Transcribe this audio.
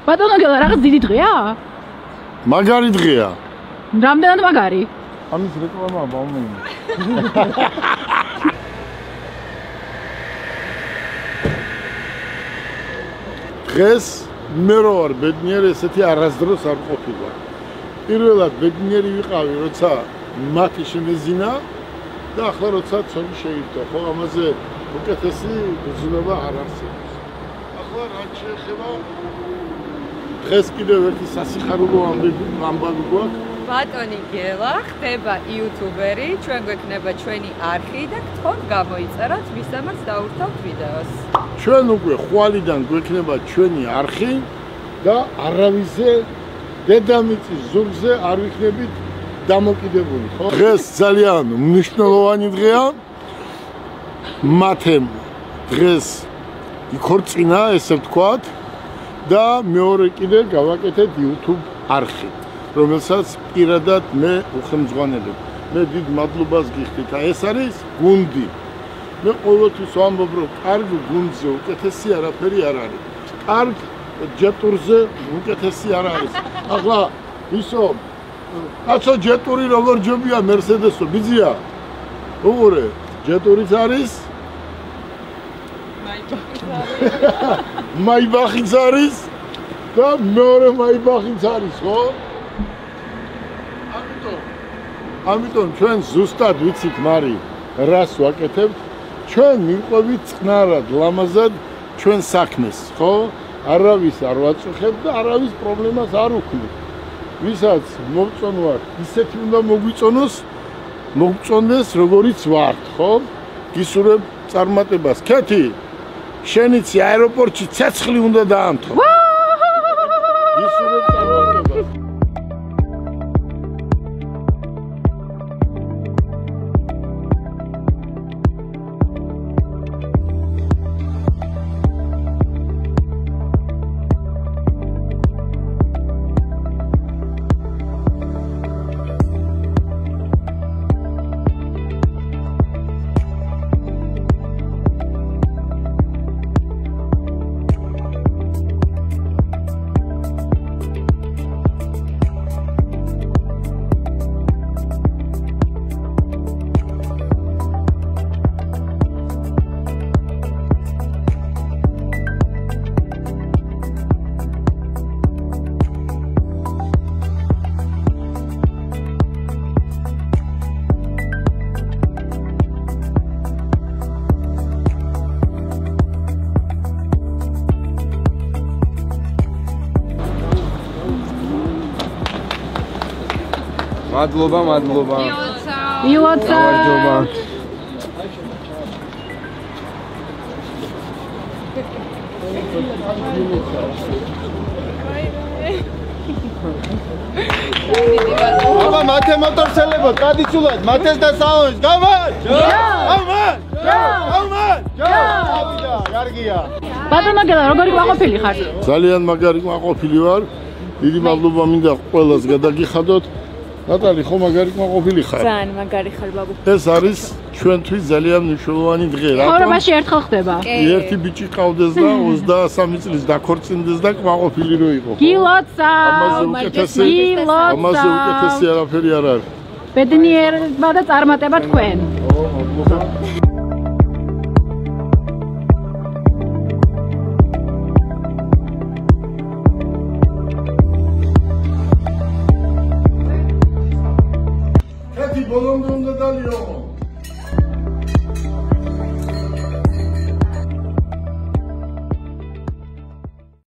ბატონო გელა რაღაც დიდი დღეა? მაგარი დღეა. რამდენად მაგარი? ამის რეკლამაა ბაუმენი. დღეს მე რო ვარ ბედნიერი, ესეთი არასდროს არ ყოფილა. პირველად ბედნიერი ვიყავი, როცა მათი შემეზინა და ახლა როცა ცოლი შეირთო, ხო, ამაზე უკეთესი გრძნობა არ არსებობს. ახლა რაც შეეხება დღეს კიდევ ერთი სასიხარულო ამბავი გვაქვს. ბატონი გელა ხდება იუთუბერი, ჩვენ გვექნება ჩვენი არხი და გთხოვთ გამოიწეროთ, მისამაც დაურთავთ ვიდეოს. ჩვენ უკვე ხვალიდან გვექნება ჩვენი არხი და არავისზე დედამიწის ზურგზე არ ვიქნებით დამოკიდებული, ხო? დღეს ძალიან მნიშვნელოვანი დღეა. მათემ დღეს იქორწინა, ესე ვთქვათ, და მეორე კიდე გავაკეთეთ YouTube არხი, რომელსაც პირადად მე უხელმძღვანელებ. მე დიდ მადლობას გიხდით. ეს არის გუნდი. მე ყოველთვის ვამბობ, რომ კარგ გუნდზე უკეთესი არაფერი არ არის. კარგ ჯეტურზე უკეთესი არ არის. ახლა ისო კაცო ჯეტური როგორ ჯობია მერსედესო ბიძია? უყურე, ჯეტურიც არის მაიბახიც არის და მეორე მაიბახიც არის, ხო? ამიტომ ჩვენ ზუსტად ვიცით მარი რას ვაკეთებთ. ჩვენ მივყვებით წყნარად, ლამაზად ჩვენ საქმეს, ხო? არავის არ ვაწუხებთ და არავის პრობლემას არ ვქმნით. ვისაც მოგწონვარ, ისეთი უნდა მოგწონდეს, როგორიც ვართ, ხო? გისურვებ წარმატებას. ქეთი, შენიცი აეროპორტში ცეცხლი უნდა დაამთო. გისურვებ წარმატებას. მადლობა. იოცა. აბა მათე მოტორსელებო, ტრადიციულად მათეს და საუნს გამარ! გამარ! გამარ! გავიდა, კარგია. ბატონო გელა, როგორი ყვაყოფილი ხარ? ძალიან მაგარი ყვაყოფილი ვარ. დიდი მადლობა მინდა ყველას გადაგიხადოთ. ნატალი, ხო მაგარი ყვაყოფილი ხარ? ძალიან მაგარი ხარ ბაბუ. ეს არის ჩვენთვის ძალიან მნიშვნელოვანი დღე. ცხოვრებაში ერთხელ ხდება. ერთი ბიჭი ყავდეს და 23 წლის დაქორწინდეს და ყვაყოფილი რო იყო. გილოცა. ამაზე უკეთესი არაფერი არ არის. ბედნიერება და წარმატება თქვენ. ბოლომდე უნდა დალიო.